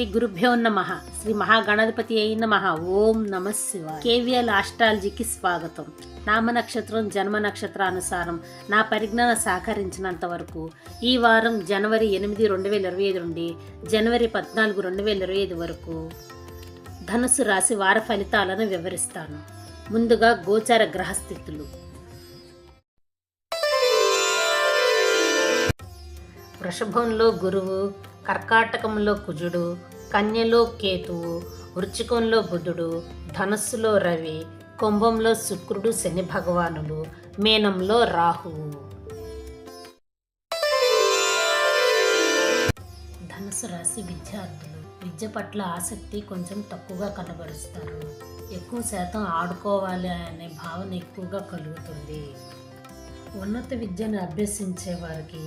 శ్రీ గురుభ్యో నమః. శ్రీ మహాగణాధిపతి అయి నమః. ఓం నమః శివాయ. కేవీఎల్ ఆస్ట్రాలజీకి స్వాగతం. నామ నక్షత్రం జన్మ నక్షత్రానుసారం నా పరిజ్ఞానం సహకరించినంత వరకు ఈ వారం జనవరి 8, 2025 నుండి జనవరి 14, 2025 వరకు ధనుసు రాశి వార ఫలితాలను వివరిస్తాను. ముందుగా గోచార గ్రహస్థితులు. వృషభంలో గురువు, కర్కాటకంలో కుజుడు, కన్యలో కేతువు, వృచ్చికంలో బుధుడు, ధనస్సులో రవి, కుంభంలో శుక్రుడు శని భగవానులు, మీనంలో రాహువు. ధనుసు రాశి విద్యార్థులు విద్య పట్ల ఆసక్తి కొంచెం తక్కువగా కనబరుస్తారు. ఎక్కువ శాతం ఆడుకోవాలి అనే భావన ఎక్కువగా కలుగుతుంది. ఉన్నత విద్యను అభ్యసించే వారికి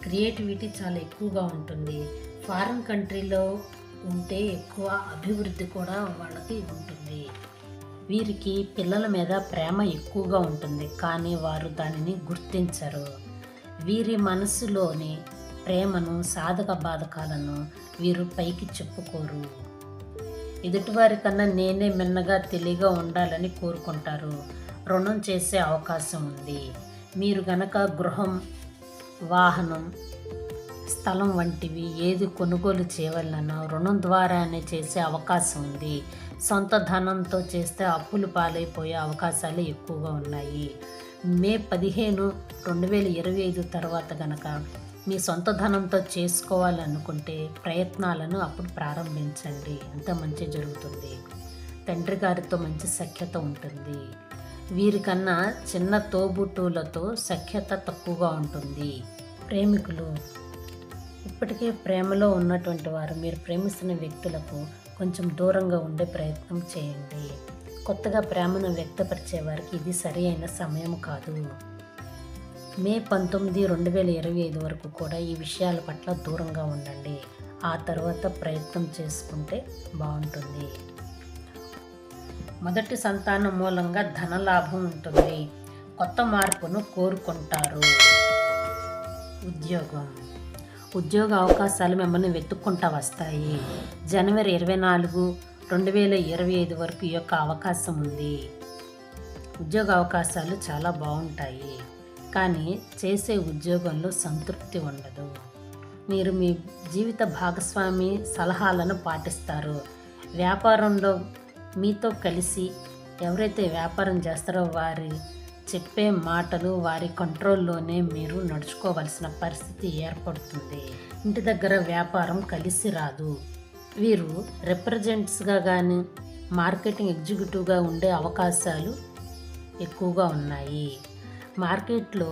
క్రియేటివిటీ చాలా ఎక్కువగా ఉంటుంది. ఫారిన్ కంట్రీలో ఉంటే ఎక్కువ అభివృద్ధి కూడా వాళ్ళకి ఉంటుంది. వీరికి పిల్లల మీద ప్రేమ ఎక్కువగా ఉంటుంది, కానీ వారు దానిని గుర్తించరు. వీరి మనసులోని ప్రేమను, సాధక బాధకాలను వీరు పైకి చెప్పుకోరు. ఎదుటివారి కన్నా నేనే మిన్నగా తెలివిగా ఉండాలని కోరుకుంటారు. రుణం చేసే అవకాశం ఉంది. మీరు గనక గృహం, వాహనం, స్థలం వంటివి ఏది కొనుగోలు చేయవలనో రుణం ద్వారానే చేసే అవకాశం ఉంది. సొంత ధనంతో చేస్తే అప్పులు పాలైపోయే అవకాశాలు ఎక్కువగా ఉన్నాయి. మే 15, 2025 తర్వాత గనక మీ సొంత ధనంతో చేసుకోవాలనుకుంటే ప్రయత్నాలను అప్పుడు ప్రారంభించండి. అంత మంచి జరుగుతుంది. తండ్రి గారితో మంచి సఖ్యత ఉంటుంది. వీరికన్నా చిన్న తోబుట్టువులతో సఖ్యత తక్కువగా ఉంటుంది. ప్రేమికులు ఇప్పటికే ప్రేమలో ఉన్నటువంటి వారు మీరు ప్రేమిస్తున్న వ్యక్తులకు కొంచెం దూరంగా ఉండే ప్రయత్నం చేయండి. కొత్తగా ప్రేమను వ్యక్తపరిచే వారికి ఇది సరి అయిన సమయం కాదు. మే 19, 2025 వరకు కూడా ఈ విషయాల పట్ల దూరంగా ఉండండి. ఆ తర్వాత ప్రయత్నం చేసుకుంటే బాగుంటుంది. మొదటి సంతానం మూలంగా ధనలాభం ఉంటుంది. కొత్త మార్పును కోరుకుంటారు. ఉద్యోగ అవకాశాలు మిమ్మల్ని వెతుక్కుంటూ వస్తాయి. జనవరి 24, 2025 వరకు ఈ యొక్క అవకాశం ఉంది. ఉద్యోగ అవకాశాలు చాలా బాగుంటాయి, కానీ చేసే ఉద్యోగంలో సంతృప్తి ఉండదు. మీరు మీ జీవిత భాగస్వామి సలహాలను పాటిస్తారు. వ్యాపారంలో మీతో కలిసి ఎవరైతే వ్యాపారం చేస్తారో వారి చెప్పే మాటలు, వారి కంట్రోల్లోనే మీరు నడుచుకోవలసిన పరిస్థితి ఏర్పడుతుంది. ఇంటి దగ్గర వ్యాపారం కలిసి రాదు. వీరు రిప్రజెంట్స్గా కానీ మార్కెటింగ్ ఎగ్జిక్యూటివ్గా ఉండే అవకాశాలు ఎక్కువగా ఉన్నాయి. మార్కెట్లో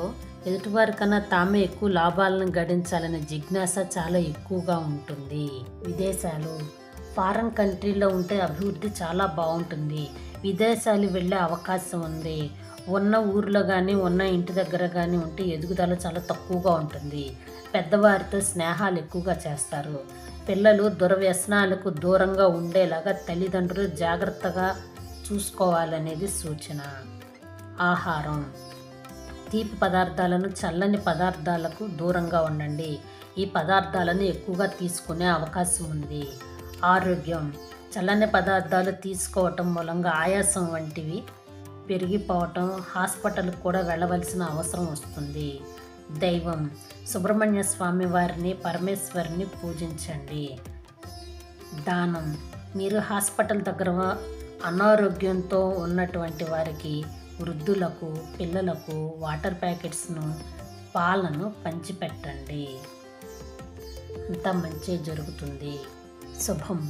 ఎదుటివారి కన్నా తామే ఎక్కువ లాభాలను గడించాలనే జిజ్ఞాస చాలా ఎక్కువగా ఉంటుంది. విదేశాలు, ఫారిన్ కంట్రీలో ఉంటే అభివృద్ధి చాలా బాగుంటుంది. విదేశాలు వెళ్ళే అవకాశం ఉంది. ఉన్న ఊర్లో కానీ ఉన్న ఇంటి దగ్గర కానీ ఉంటే ఎదుగుదల చాలా తక్కువగా ఉంటుంది. పెద్దవారితో స్నేహాలు ఎక్కువగా చేస్తారు. పిల్లలు దుర్వ్యసనాలకు దూరంగా ఉండేలాగా తల్లిదండ్రులు జాగ్రత్తగా చూసుకోవాలనేది సూచన. ఆహారం, తీపి పదార్థాలను, చల్లని పదార్థాలకు దూరంగా ఉండండి. ఈ పదార్థాలను ఎక్కువగా తీసుకునే అవకాశం ఉంది. ఆరోగ్యం, చల్లని పదార్థాలు తీసుకోవటం మూలంగా ఆయాసం వంటివి పెరిగిపోవటం, హాస్పిటల్కి కూడా వెళ్ళవలసిన అవసరం వస్తుంది. దైవం, సుబ్రహ్మణ్య స్వామి వారిని, పరమేశ్వరిని పూజించండి. దానం, మీరు హాస్పిటల్ దగ్గర అనారోగ్యంతో ఉన్నటువంటి వారికి, వృద్ధులకు, పిల్లలకు వాటర్ ప్యాకెట్స్ను, పాలను పంచిపెట్టండి. అంతా మంచి జరుగుతుంది. శుభం.